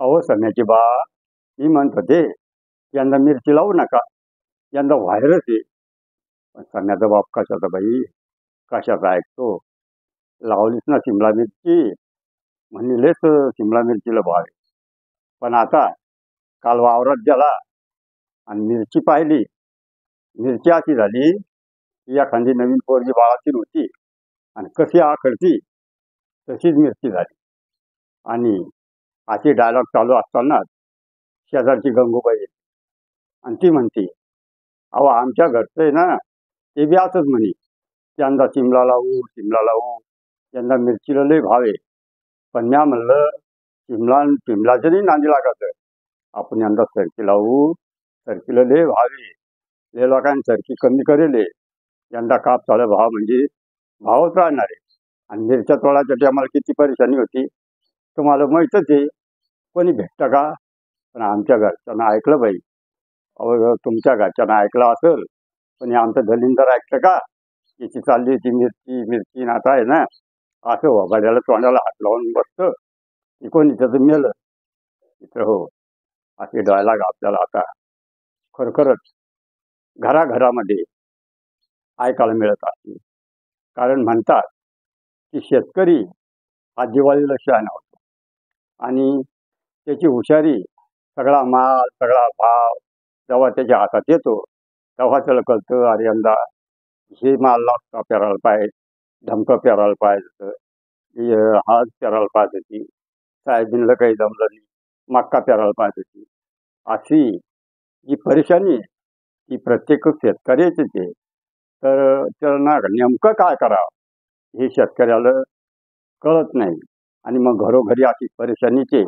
अहो सम्याची बा, मी म्हणत होते यंदा मिरची लावू नका, यंदा व्हायरस आहे. पण सम्याचा बाप कशाचा बाई, कशाचा ऐकतो. लावलीच ना शिमला मिरची, म्हणलेच शिमला मिरचीला भाव आहे. पण आता काल वावरात गेला आणि मिरची पाहिली. मिरची अशी झाली की एखादी नवीन पोरगी बाळाची होती आणि कशी आखडती तशीच मिरची झाली. आणि अशी डायलॉग चालू असतानाच शेजारची गंगूबाई येते आणि ती म्हणते, अहो आमच्या घरचं आहे ना, ते बी असंच म्हणे, यंदा शिमला लावू शिमला लावू, यंदा मिरचीला लय भाव आहे. पण म्या म्हणलं शिमलाच्या नाही नांदी लागायचं, आपण यंदा सरकी लावू, सरकीला लय भाव आहे. लय लोकांनी सरकी कमी करेल आहे. यंदा कापसाला भाव म्हणजे भावच राहणार आहे. आणि मिरच्या तोडाच्या टायमाला किती परेशानी होती तुम्हाला माहीतच आहे. कोणी भेटतं का? पण आमच्या घरच्यांना ऐकलं बाई. अहो तुमच्या घरच्यांना ऐकलं असेल, पण हे आमचं दलिंदर ऐकतं का? याची चालली होती मिरची मिरची, आता आहे ना असं वगाड्याला तोंडाला हात लावून बसतं की कोणी त्याचं मेलं इथं. हो, असे डायलॉग आपल्याला आता खरोखरच घराघरामध्ये ऐकायला मिळत असते. कारण म्हणतात की शेतकरी हा दिवाळीला शहाणा होतो आणि त्याची हुशारी, सगळा माल सगळा भाव जेव्हा त्याच्या हातात येतो तेव्हा त्याला कळतं, अरे यंदा हे माल लागता पेरायला पाहिजे, धमकं पेरायला पाहिजे, हाच पेरायला पाहिजे होती, साहेबीनला काही जमलं नाही, मक्का पेरायला पाहिजे होती. अशी जी परेशानी आहे ती प्रत्येक शेतकऱ्याचीच आहे. तर त्यांना नेमकं काय करावं हे शेतकऱ्याला कळत नाही. आणि मग घरोघरी अशी परेशानीचे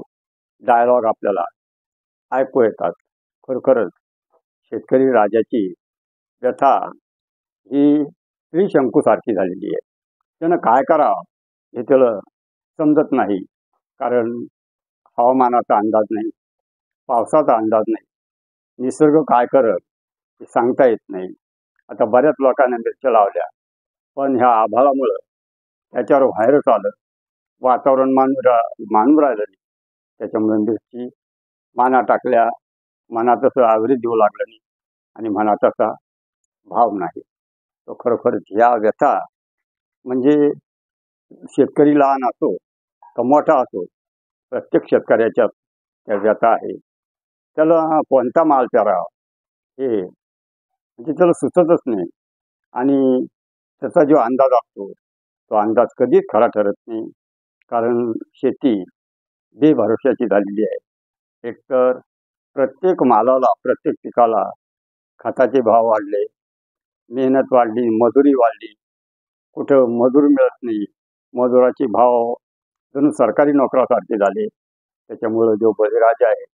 डायलॉग आपल्याला ऐकू येतात. खरोखरच शेतकरी राजाची व्यथा ही त्रिशंकूसारखी झालेली आहे. त्यानं काय करावं हे त्याला समजत नाही. कारण हवामानाचा अंदाज नाही, पावसाचा अंदाज नाही, निसर्ग काय करत हे सांगता येत नाही. आता बऱ्याच लोकांना मिरच्या लावल्या, पण ह्या आभाळामुळं त्याच्यावर व्हायरस आलं, वातावरण मानून राहिलं नाही. त्याच्यामुळे मिरची माना टाकल्या, मना तसं ॲव्हरेज देऊ लागलं नाही आणि म्हणा तसा भाव नाही. तो खरोखरच ह्या व्यथा म्हणजे शेतकरी लहान असो का मोठा असो, प्रत्येक शेतकऱ्याच्या त्या व्यथा आहे. त्याला कोणता माल पेरावा हे म्हणजे त्याला सुचतच नाही. आणि त्याचा जो अंदाज असतो तो अंदाज कधीच खरा ठरत नाही. कारण शेती बेभरोश्याची झालेली आहे. एकतर प्रत्येक मालाला, प्रत्येक पिकाला खताचे भाव वाढले, मेहनत वाढली, मजुरी वाढली, कुठं मजूर मिळत नाही, मजुराचे भाव जणू सरकारी नोकरासारखे झाले. त्याच्यामुळं जो बळीराजा आहे,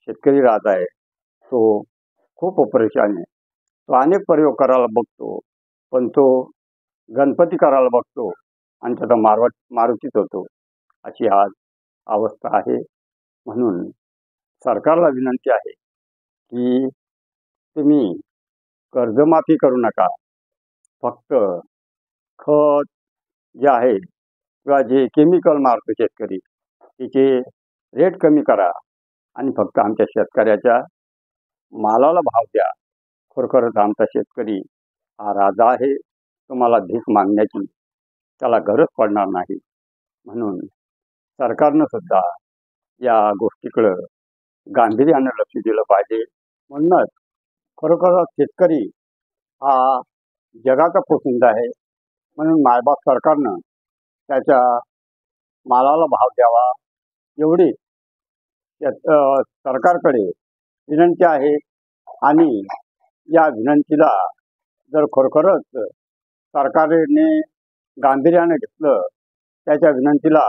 शेतकरी राजा आहे, तो खूप परेशान आहे. तो अनेक प्रयोग करायला बघतो, पण तो गणपती करायला बघतो आणि त्याचा मारुतीच होतो. अशी आज अवस्था आहे. म्हणून सरकारला विनंती आहे की तुम्ही कर्जमाफी करू नका, फक्त खत जे आहे किंवा जे केमिकल मारतो शेतकरी तिचे रेट कमी करा आणि फक्त आमच्या शेतकऱ्याच्या मालाला भाव द्या. खरोखरच आमचा शेतकरी हा राजा आहे, तुम्हाला भीक मागण्याची त्याला गरज पडणार नाही. म्हणून सरकारनं सुद्धा या गोष्टीकडं गांभीर्यानं लक्ष दिलं पाहिजे. म्हणूनच खरोखरच शेतकरी हा जगाचा पोशिंदा आहे. म्हणून मायबाप सरकारनं त्याच्या मालाला भाव द्यावा एवढी सरकारकडे विनंती आहे. आणि या विनंतीला जर खरोखरच सरकारने गांभीर्यानं घेतलं, त्याच्या विनंतीला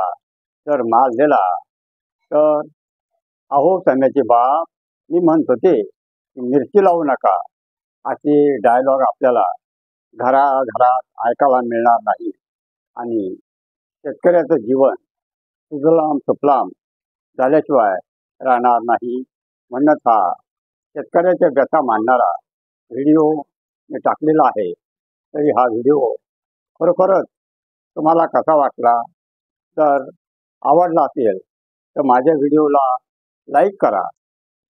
जर माल दिला, तर अहो सम्याचे बाप, मी म्हणत होते की मिरची लावू नका, असे डायलॉग आपल्याला घराघरात ऐकायला मिळणार नाही. आणि शेतकऱ्याचं जीवन सुजलाम सुफलाम झाल्याशिवाय राहणार नाही. म्हणूनच हा शेतकऱ्याच्या व्यथा मांडणारा व्हिडिओ मी टाकलेला आहे. तरी हा व्हिडिओ खरोखरच तुम्हाला कसा वाटला, तर आवडला असेल तर माझ्या व्हिडिओला लाईक करा,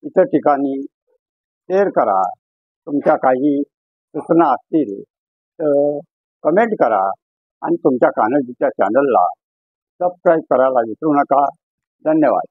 इतर ठिकाणी शेअर करा. तुमच्या काही सूचना असतील तर कमेंट करा आणि तुमच्या कान्होजीच्या चॅनलला सबस्क्राईब करायला विसरू नका. धन्यवाद.